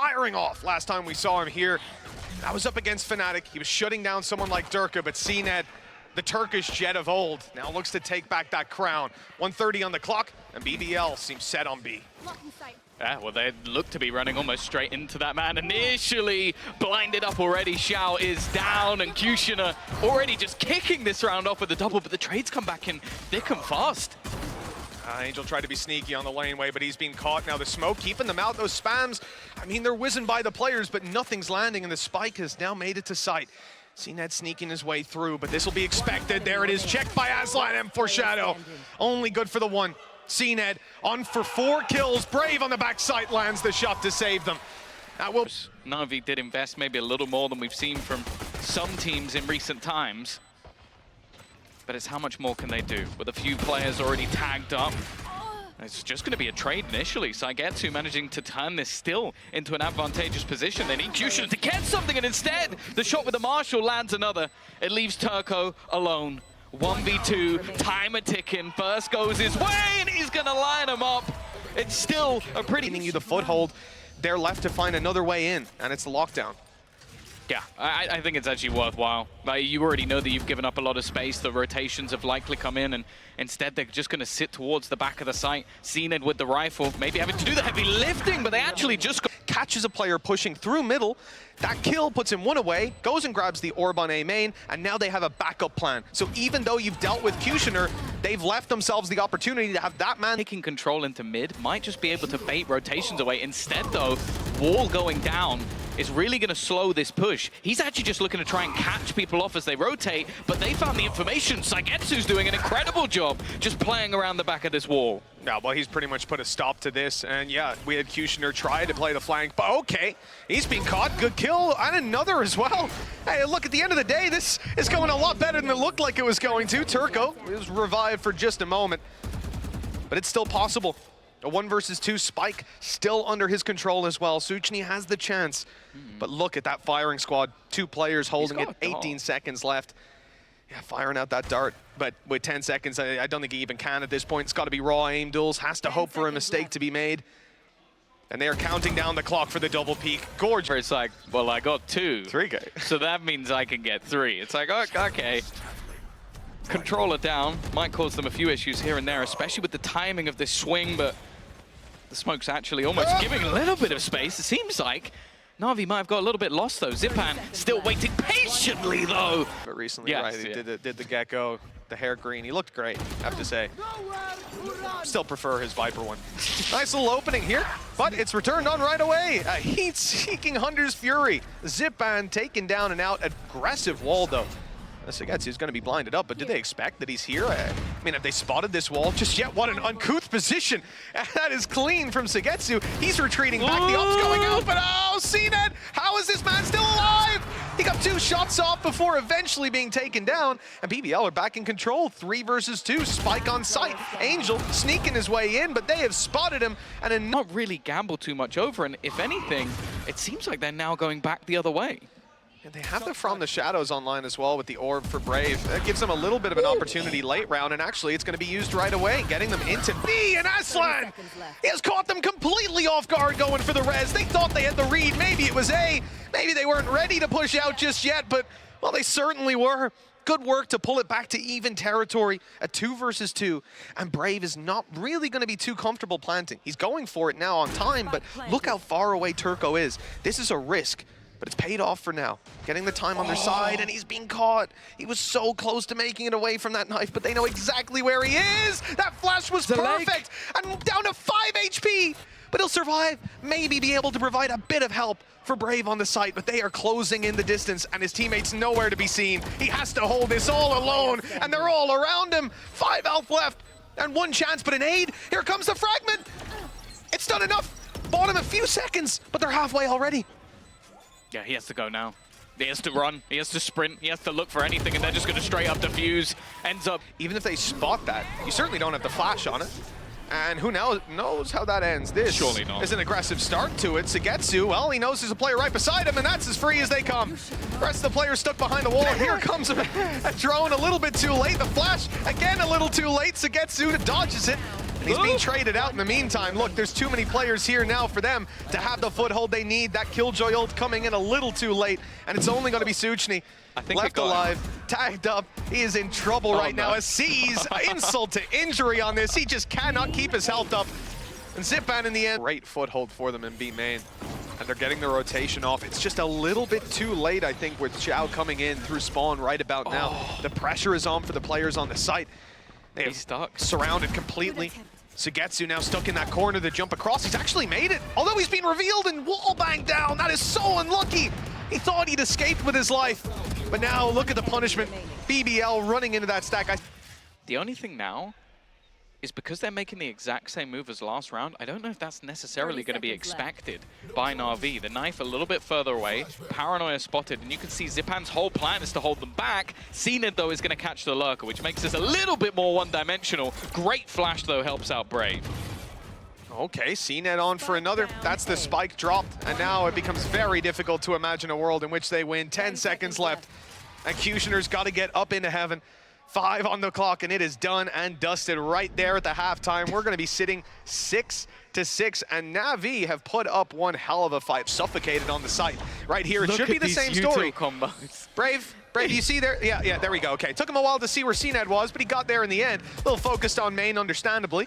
firing off last time we saw him here. That was up against Fnatic. He was shutting down someone like Turko, but cNed, the Turkish jet of old, now looks to take back that crown. 1:30 on the clock, and BBL seems set on B. Yeah, well, they look to be running almost straight into that man. Initially blinded up already. Shao is down, and QutionerX already just kicking this round off with the double, but the trades come back in thick and fast. Angel tried to be sneaky on the laneway, but he's been caught. Now the smoke keeping them out, those spams. I mean, they're whizzing by the players, but nothing's landing, and the spike has now made it to sight. cNed sneaking his way through, but this will be expected. There it is, checked by Aslan and Foreshadow. Only good for the one. cNed on for 4 kills. Brave on the backside lands the shot to save them. That will... NAVI did invest maybe a little more than we've seen from some teams in recent times. But it's how much more can they do with a few players already tagged up. It's just going to be a trade initially. SUYGETSU managing to turn this still into an advantageous position. They need QutionerX to get something, and instead, the shot with the Marshall lands another. It leaves Turko alone. 1v2, timer ticking. First goes his way, and he's going to line him up. It's still a pretty... Giving you the foothold. They're left to find another way in, and it's the lockdown. Yeah, I think it's actually worthwhile. Like, you already know that you've given up a lot of space. The rotations have likely come in, and instead they're just going to sit towards the back of the site. cNed with the rifle, maybe having to do the heavy lifting, but they actually just... Catches a player pushing through middle. That kill puts him one away, goes and grabs the orb on A main, and now they have a backup plan. So even though you've dealt with QutionerX, they've left themselves the opportunity to have that man... Taking control into mid, might just be able to bait rotations away. Instead though, wall going down is really going to slow this push. He's actually just looking to try and catch people off as they rotate, but they found the information. SUYGETSU's doing an incredible job just playing around the back of this wall. Yeah, well, he's pretty much put a stop to this, and yeah, we had QutionerX try to play the flank, but okay, he's been caught, good kill, and another as well. Hey, look, at the end of the day, this is going a lot better than it looked like it was going to. Turko was revived for just a moment, but it's still possible. A 1 versus 2 spike still under his control as well. SouhcNi has the chance, but look at that firing squad. 2 players holding it, 18 seconds left. Yeah, firing out that dart, but with 10 seconds, I don't think he even can at this point. It's got to be raw aim duels, has to hope for a mistake to be made. And they are counting down the clock for the double peak. Gorgeous. It's like, well, I got 2. 3 guy. So that means I can get 3. It's like, okay. Controller down, might cause them a few issues here and there, especially with the timing of this swing, but the smoke's actually almost giving a little bit of space, it seems like. NAVI might have got a little bit lost though. Zyppan still waiting patiently though. But recently, yes, right, he did the gecko, the hair green. He looked great, I have to say. Still prefer his Viper one. Nice little opening here, but it's returned on right away. A heat-seeking Hunter's Fury. Zyppan taken down and out. Aggressive wall though. SUYGETSU is going to be blinded up, but did they expect that he's here? I mean, have they spotted this wall just yet? What an uncouth position. That is clean from SUYGETSU. He's retreating back. The up's going out, but oh, cNed, how is this man still alive? He got 2 shots off before eventually being taken down, and BBL are back in control. 3 versus 2, spike on site. Angel sneaking his way in, but they have spotted him, and not really gamble too much over, and if anything, it seems like they're now going back the other way. And they have the From the Shadows online as well with the orb for Brave. That gives them a little bit of an opportunity late round, and actually it's going to be used right away, getting them into B, and Aslan! He has caught them completely off guard going for the res. They thought they had the read. Maybe it was A. Maybe they weren't ready to push out just yet, but, well, they certainly were. Good work to pull it back to even territory at 2 versus 2, and Brave is not really going to be too comfortable planting. He's going for it now on time, but look how far away Turko is. This is a risk. But it's paid off for now. Getting the time on their side, and he's being caught. He was so close to making it away from that knife, but they know exactly where he is. That flash was perfect. And down to 5 HP. But he'll survive, maybe be able to provide a bit of help for Brave on the site, but they are closing in the distance, and his teammates nowhere to be seen. He has to hold this all alone, and they're all around him. 5 health left, and 1 chance, but an aid. Here comes the fragment. It's done enough. Bought him a few seconds, but they're halfway already. Yeah, he has to go now. He has to run, he has to sprint, he has to look for anything, and they're just going to straight up defuse. Ends up... Even if they spot that, you certainly don't have the flash on it. And who knows how that ends. This surely not. Is an aggressive start to it. SUYGETSU, well, he knows there's a player right beside him, and that's as free as they come. The rest of the players stuck behind the wall, and here comes a drone a little bit too late. The flash, again, a little too late. SUYGETSU dodges it. He's being traded out in the meantime. Look, there's too many players here now for them to have the foothold they need. That Killjoy ult coming in a little too late, and it's only going to be SouhcNi left alive, tagged up. He is in trouble right now as C's insult to injury on this. He just cannot keep his health up. And Zyppan in the end. Great foothold for them in B main. And they're getting the rotation off. It's just a little bit too late, I think, with Shao coming in through spawn right about now. The pressure is on for the players on the site. He's stuck. Surrounded completely. SUYGETSU now stuck in that corner to jump across. He's actually made it, although he's been revealed and wall banged down. That is so unlucky. He thought he'd escaped with his life. But now look at the punishment. BBL running into that stack. The only thing now is because they're making the exact same move as last round, I don't know if that's necessarily going to be expected by NAVI. The knife a little bit further away, Paranoia spotted, and you can see Zyppan's whole plan is to hold them back. cNed, though, is going to catch the lurker, which makes this a little bit more one-dimensional. Great flash, though, helps out Brave. Okay, cNed on for another. That's the spike dropped, and now it becomes very difficult to imagine a world in which they win. 10 seconds left, and Qutioner's got to get up into heaven. 5 on the clock, and it is done and dusted right there at the halftime. We're going to be sitting 6-6, and NAVI have put up one hell of a fight, suffocated on the site. Right here, it should be the same story. Combos. Brave, you see there? Yeah, there we go. Okay, took him a while to see where cNed was, but he got there in the end. A little focused on main, understandably.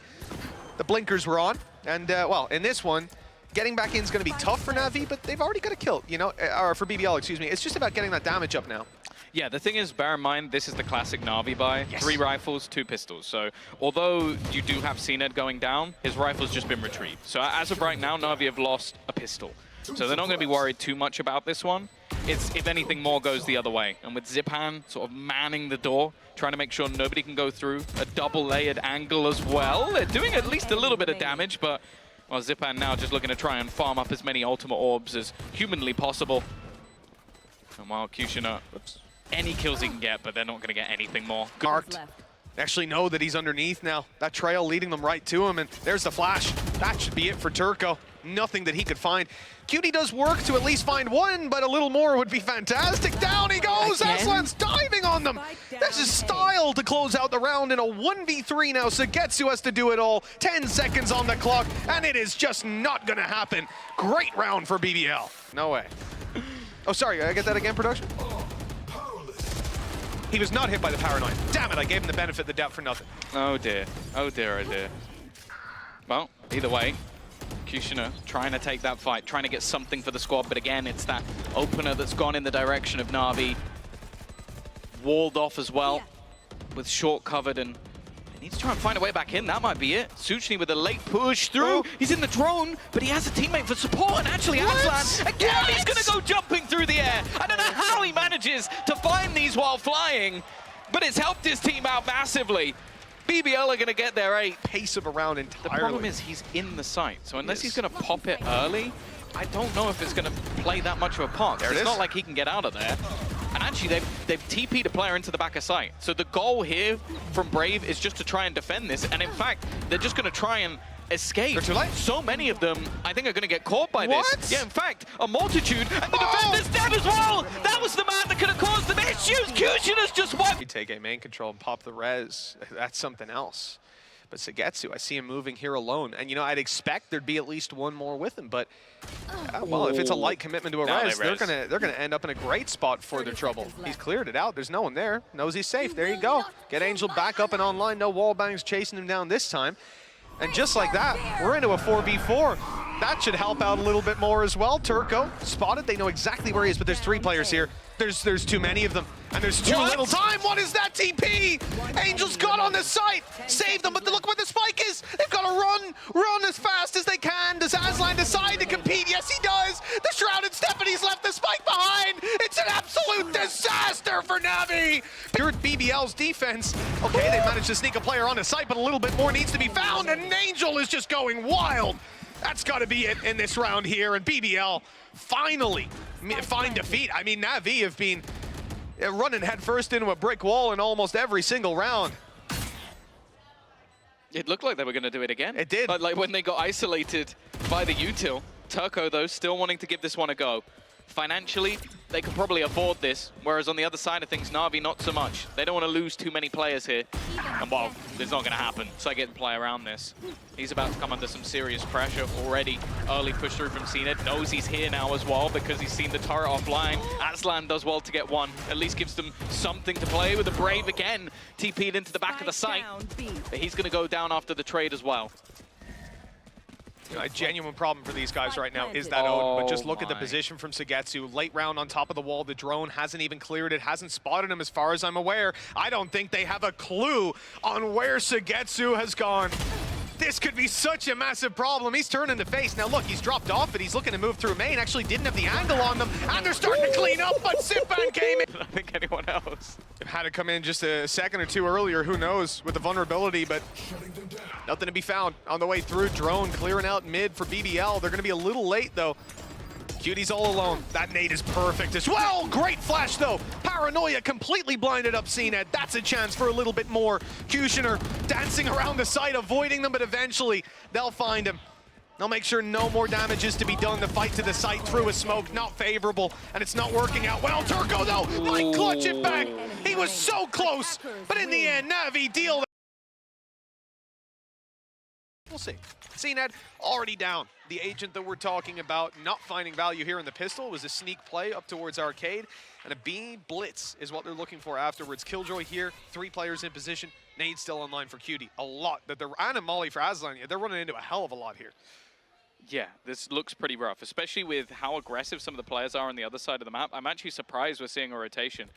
The blinkers were on, and well, in this one, getting back in is going to be tough for NAVI, but they've already got a kill, you know, or for BBL, excuse me. It's just about getting that damage up now. Yeah, the thing is, bear in mind, this is the classic NAVI buy. Yes. 3 rifles, 2 pistols. So, although you do have cNed going down, his rifle's just been retrieved. So, as of right now, NAVI have lost a pistol. So, they're not going to be worried too much about this one. It's, if anything, more goes the other way. And with Zyppan sort of manning the door, trying to make sure nobody can go through, a double-layered angle as well. They're doing at least a little bit of damage, but well, Zyppan now just looking to try and farm up as many ultimate orbs as humanly possible. And while QutionerX, any kills he can get, but they're not going to get anything more. Marked. They actually know that he's underneath now. That trail leading them right to him, and there's the flash. That should be it for Turko. Nothing that he could find. Cutie does work to at least find one, but a little more would be fantastic. Down he goes! Aslan's diving on them! This is style to close out the round in a 1v3 now. SUYGETSU has to do it all. 10 seconds on the clock, and it is just not going to happen. Great round for BBL. No way. Oh, sorry, I get that again, production? He was not hit by the paranoid. Damn it, I gave him the benefit of the doubt for nothing. Oh dear. Oh dear, oh dear. Well, either way, QutionerX trying to take that fight, trying to get something for the squad, but again, it's that opener that's gone in the direction of NAVI. Walled off as well, with short covered, and he needs to try and find a way back in. That might be it. SouhcNi with a late push through. He's in the drone, but he has a teammate for support, and actually Aslan, again, he's going to go jumping through the air. I don't know how he manages to find these while flying, but it's helped his team out massively. BBL are going to get their 8. Pace of a round entirely. The problem is he's in the site, so unless he's going to pop it early, I don't know if it's going to play that much of a part. It's not like he can get out of there. And actually, they've TP'd a player into the back of site. So the goal here from Brave is just to try and defend this. And in fact, they're just going to try and escape. They're too late. So many of them, I think, are going to get caught by this. Yeah, in fact, a multitude. And the defender's dead as well. That was the man that could have caused them issues. QutionerX just wiped. We take a main control and pop the res. That's something else. But SUYGETSU, I see him moving here alone. And, you know, I'd expect there'd be at least one more with him. But, well, if it's a light commitment to a res, they're gonna end up in a great spot for their trouble. He's cleared it out. There's no one there. Knows he's safe. There you go. Get Angel back up and online. No wall bangs chasing him down this time. And just like that, we're into a 4v4. That should help out a little bit more as well. Turko spotted. They know exactly where he is, but there's 3 players here. There's too many of them, and there's too little time. What is that TP? Angel's got on the site, saved them, but look where the spike is. They've got to run as fast as they can. Does Aslan decide to compete? Yes, he does. The Shrouded Stephanie's left the spike behind. It's an absolute disaster for NAVI. Pure BBL's defense. Okay, they managed to sneak a player on the site, but a little bit more needs to be found, and Angel is just going wild. That's got to be it in this round here, and BBL finally find defeat. I mean, NAVI have been running headfirst into a brick wall in almost every single round. It looked like they were going to do it again. It did. But like when they got isolated by the util. Turko, though, still wanting to give this one a go. financially, they can probably afford this, whereas on the other side of things, Navi not so much. They don't want to lose too many players here. And well, it's not going to happen, so I get to play around this. He's about to come under some serious pressure already. Early push through from cNed, knows he's here now as well because he's seen the turret offline. Aslan does well to get one, at least gives them something to play with. The Brave again, TP'd into the back of the site. But he's going to go down after the trade as well. You know, a genuine problem for these guys right now is that Odin, but just look at the position from SUYGETSU. Late round on top of the wall, the drone hasn't even cleared it, hasn't spotted him as far as I'm aware. I don't think they have a clue on where SUYGETSU has gone. This could be such a massive problem. He's turning the face. Now look, he's dropped off it. He's looking to move through main. Actually didn't have the angle on them. And they're starting to clean up, but Zyppan came in. I don't think anyone else Had to come in just a second or two earlier, who knows, with the vulnerability, but nothing to be found on the way through. Drone clearing out mid for BBL. They're going to be a little late, though. Cutie's all alone. That nade is perfect as well. Great flash, though. Paranoia completely blinded up cNed. That's a chance for a little bit more. Cutioner dancing around the site, avoiding them, but eventually they'll find him. They'll make sure no more damage is to be done. The fight to the site through a smoke, not favorable, and it's not working out well. Turko, though, might clutch it back. He was so close, but in the end, NAVI deal. We'll see. cNed already down. The agent that we're talking about not finding value here in the pistol was a sneak play up towards Arcade, and a B blitz is what they're looking for afterwards. Killjoy here, 3 players in position. Nade still online for Cutie. A lot that they're, and a molly for Aslan. They're running into a hell of a lot here. Yeah, this looks pretty rough, especially with how aggressive some of the players are on the other side of the map. I'm actually surprised we're seeing a rotation.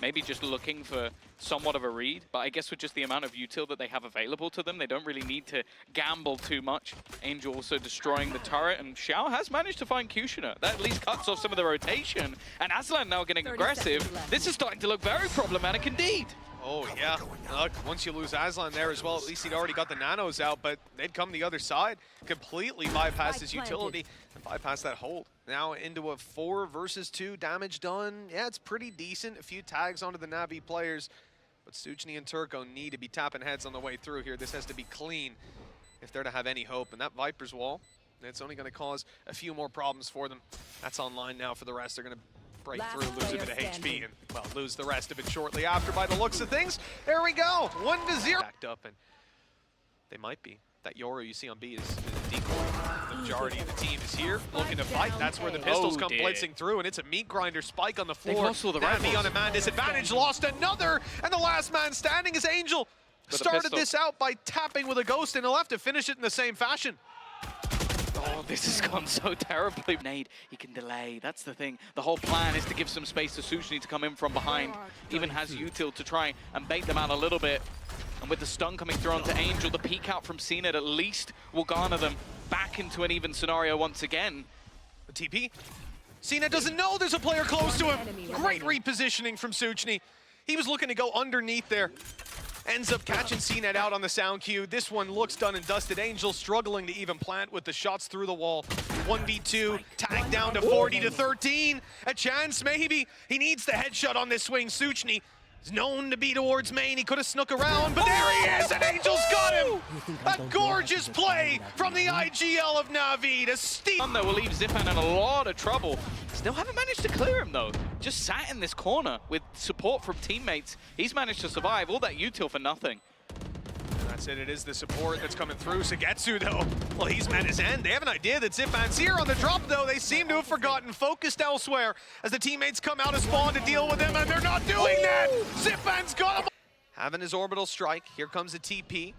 Maybe just looking for somewhat of a read, but I guess with just the amount of util that they have available to them, they don't really need to gamble too much. Angel also destroying the turret, and Shao has managed to find Cutioner. That at least cuts off some of the rotation, and Aslan now getting aggressive. This is starting to look very problematic indeed. Oh, yeah. Look, once you lose Aslan there as well, at least he'd already got the nanos out, but they'd come the other side, completely bypass his utility, and bypass that hold. Now into a 4 versus 2 damage done. Yeah, it's pretty decent. A few tags onto the NAVI players, but SouhcNi and Turko need to be tapping heads on the way through here. This has to be clean if they're to have any hope, and that Viper's wall, it's only going to cause a few more problems for them. That's online now for the rest. They're going to break through, lose a bit of HP, and, well, lose the rest of it shortly after by the looks of things. There we go, 1-0. Backed up, and they might be. That Yoru you see on B is a decoy. The majority of the team is here, looking to fight. That's where the pistols come blitzing through, and it's a meat grinder spike on the floor. They've lost all the NAVI on a man disadvantage, lost another, and the last man standing is Angel. Started this out by tapping with a ghost, and he'll have to finish it in the same fashion. Oh, this has gone so terribly. Nade, he can delay. That's the thing. The whole plan is to give some space to SouhcNi to come in from behind. Even has util to try and bait them out a little bit. And with the stun coming through onto Angel, the peek out from cNed at least will garner them back into an even scenario once again. The TP. cNed doesn't know there's a player close to him. Great repositioning from SouhcNi. He was looking to go underneath there. Ends up catching cNed out on the sound cue. This one looks done and dusted. Angel struggling to even plant with the shots through the wall. 1v2, tag down to 40-13. A chance maybe. He needs the headshot on this swing. SouhcNi is known to be towards main. He could have snuck around, but there he is, and Angel's got him! A gorgeous play from the IGL of NAVI to steep. That will leave Zyppan in a lot of trouble. Still haven't managed to clear him though. Just sat in this corner with support from teammates. He's managed to survive. All that util for nothing. That's it. It is the support that's coming through. SUYGETSU, though, well, he's met his end. They have an idea that Zyppan's here on the drop, though. They seem to have forgotten, focused elsewhere as the teammates come out of spawn to deal with him, and they're not doing that. Zyppan's got him. Having his orbital strike. Here comes a TP.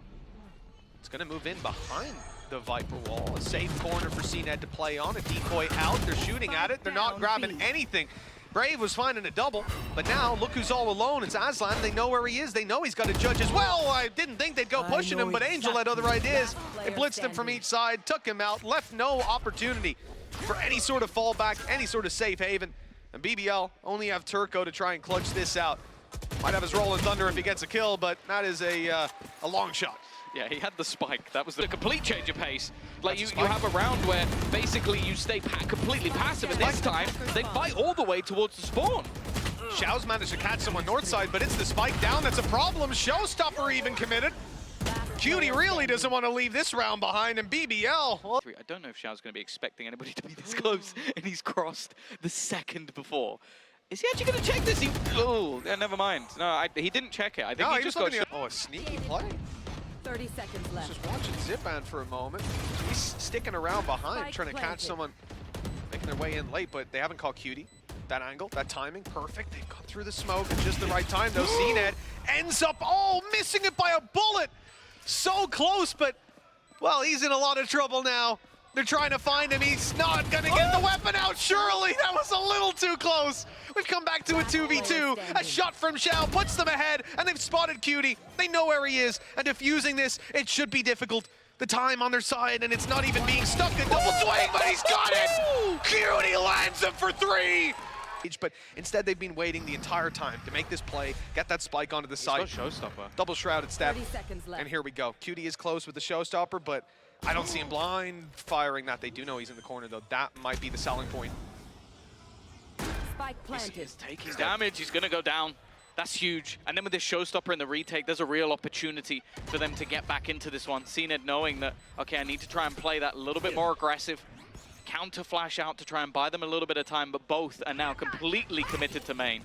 It's going to move in behind the Viper wall. A safe corner for cNed to play on. A decoy out. They're shooting at it. They're not grabbing anything. Brave was finding a double, but now look who's all alone. It's Aslan. They know where he is. They know he's got a judge as well. I didn't think they'd go pushing him, but Angel had other ideas. They blitzed him from each side, took him out, left no opportunity for any sort of fallback, any sort of safe haven. And BBL only have Turko to try and clutch this out. Might have his rolling thunder if he gets a kill, but that is a long shot. Yeah, he had the spike. That was the complete change of pace. Like, you have a round where basically you stay completely passive, and this time they fight all the way towards the spawn. Shao's managed to catch someone north side, but it's the spike down that's a problem. Showstopper even committed. Cutie really doesn't want to leave this round behind, and BBL. Well, I don't know if Shao's going to be expecting anybody to be this close, and he's crossed the second before. Is he actually going to check this? Oh, never mind. No, he didn't check it. I think no, he just got... Oh, a sneaky play. 30 seconds left. Just watching Zyppan for a moment. He's sticking around behind, trying to catch someone, making their way in late, but they haven't caught Cutie. That angle, that timing, perfect. They've got through the smoke at just the right time, though. cNed ends up, missing it by a bullet. So close, but, well, he's in a lot of trouble now. They're trying to find him. He's not going to get the weapon out, surely. That was a little too close. We've come back to a 2v2. A shot from Shao puts them ahead, and they've spotted Cutie. They know where he is, and defusing this, it should be difficult. The time on their side, and it's not even being stuck in double swing, but he's got it! Cutie lands him for 3! But instead, they've been waiting the entire time to make this play, get that spike onto the site. Showstopper. Double shrouded step. 30 seconds left. And here we go. Cutie is close with the showstopper, but I don't see him blind firing that. They do know he's in the corner, though. That might be the selling point. Spike planted. He's taking damage. He's going to go down. That's huge. And then with this showstopper in the retake, there's a real opportunity for them to get back into this one. cNed knowing that, okay, I need to try and play that a little bit more aggressive. Counter flash out to try and buy them a little bit of time, but both are now completely committed to main.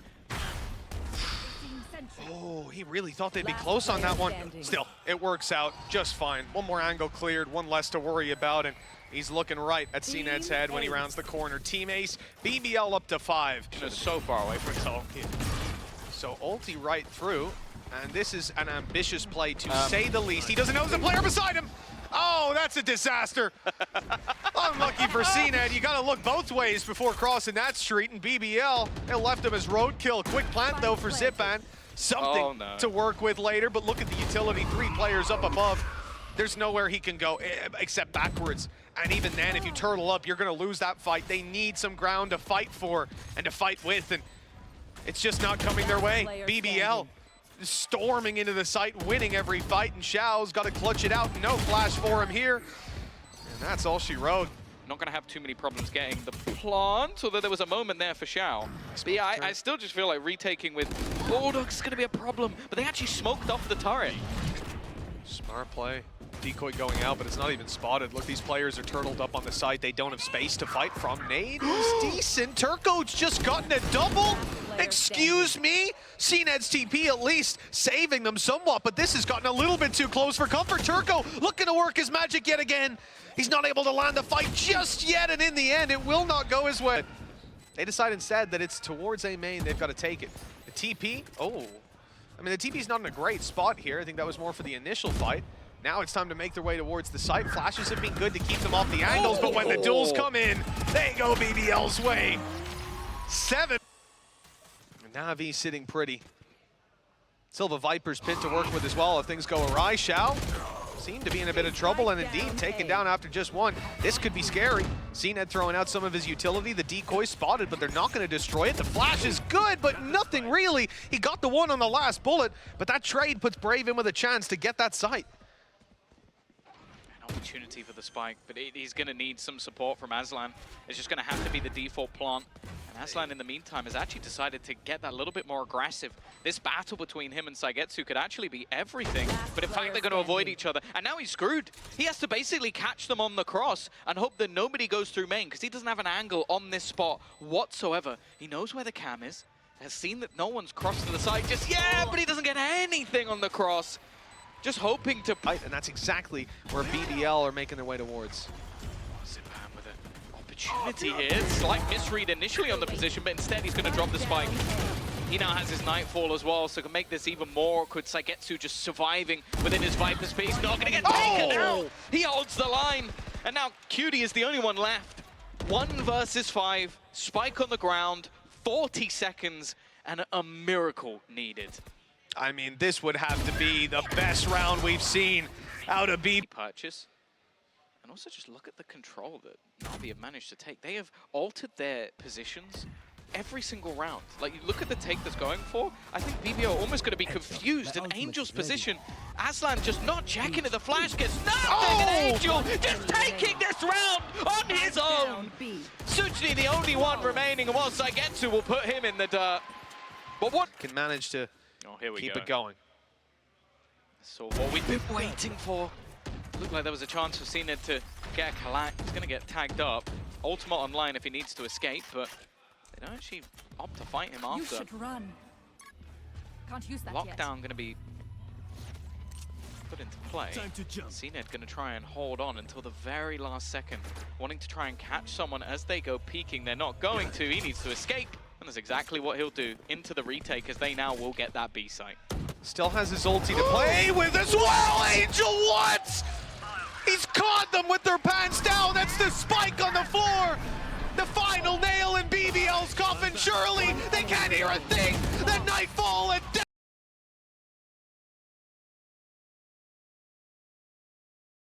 Oh, he really thought they'd be close on that one. Still, it works out just fine. One more angle cleared, one less to worry about, and he's looking right at cNed's head when he rounds the corner. Team ace, BBL up to 5. So far away from himself. So ulti right through, and this is an ambitious play to say the least. He doesn't know there's a player beside him. Oh, that's a disaster. Unlucky for cNed. You got to look both ways before crossing that street, and BBL, it left him as roadkill. Quick plant, though, for Zyppan. Something to work with later, but look at the utility. 3 players up above. There's nowhere he can go except backwards. And even then, if you turtle up, you're going to lose that fight. They need some ground to fight for and to fight with, and it's just not coming their way. BBL storming into the site, winning every fight, and Shao's got to clutch it out. No flash for him here. And that's all she wrote. Not going to have too many problems getting the plant, although there was a moment there for Shao. But yeah, I still just feel like retaking with Bulldog's going to be a problem, but they actually smoked off the turret. Smart play. Decoy going out, but it's not even spotted. Look, these players are turtled up on the site. They don't have space to fight from. Nade is decent. Turko's just gotten a double. Excuse me? cNed's TP at least saving them somewhat, but this has gotten a little bit too close for comfort. Turko looking to work his magic yet again. He's not able to land the fight just yet, and in the end, it will not go his way. They decide instead that it's towards A main. They've got to take it. The TP, I mean, the TP's not in a great spot here. I think that was more for the initial fight. Now it's time to make their way towards the site. Flashes have been good to keep them off the angles, but when the duels come in, they go BBL's way. 7. NAVI sitting pretty. Silva Viper's pit to work with as well if things go awry. Shao seem to be in a bit of trouble, and indeed taken down after just one. This could be scary. cNed throwing out some of his utility. The decoy spotted, but they're not going to destroy it. The flash is good, but nothing really. He got the one on the last bullet, but that trade puts Brave in with a chance to get that site. An opportunity for the spike, but he's going to need some support from Aslan. It's just going to have to be the default plant. And Aslan, in the meantime, has actually decided to get that little bit more aggressive. This battle between him and SUYGETSU could actually be everything, but in fact, they're going to avoid each other. And now he's screwed. He has to basically catch them on the cross and hope that nobody goes through main, because he doesn't have an angle on this spot whatsoever. He knows where the cam is, has seen that no one's crossed to the side just yet, but he doesn't get anything on the cross. Just hoping to... And that's exactly where BBL are making their way towards. Zyppan with an opportunity here. Slight misread initially on the position, but instead he's going to drop the spike. He now has his Nightfall as well, so can make this even more awkward. SUYGETSU just surviving within his Viper space. Not going to get taken out. He holds the line. And now Cutie is the only one left. 1 versus 5. Spike on the ground. 40 seconds. And a miracle needed. I mean, this would have to be the best round we've seen out of B. Purchase. And also just look at the control that NAVI have managed to take. They have altered their positions every single round. Like, you look at the take that's going for, I think BBL are almost going to be confused. An Angel's position. Aslan just not checking it. The flash gets nothing. And Angel just taking this round on his own. SouhcNi, the only one remaining, and while SUYGETSU will put him in the dirt. But what can manage to keep it going. So what we've been waiting for. Looked like there was a chance for cNed to get a collect. He's going to get tagged up. Ultimate online if he needs to escape, but they don't actually opt to fight him You after. should run. Can't use that yet. Lockdown going to be put into play. cNed going to try and hold on until the very last second, wanting to try and catch someone as they go peeking. They're not going to. He needs to escape, and that's exactly what he'll do into the retake, as they now will get that B site. Still has his ulti to play with as well. Angel, what? He's caught them with their pants down. That's the spike on the floor. The final nail in BBL's coffin. Surely they can't hear a thing. The nightfall and death.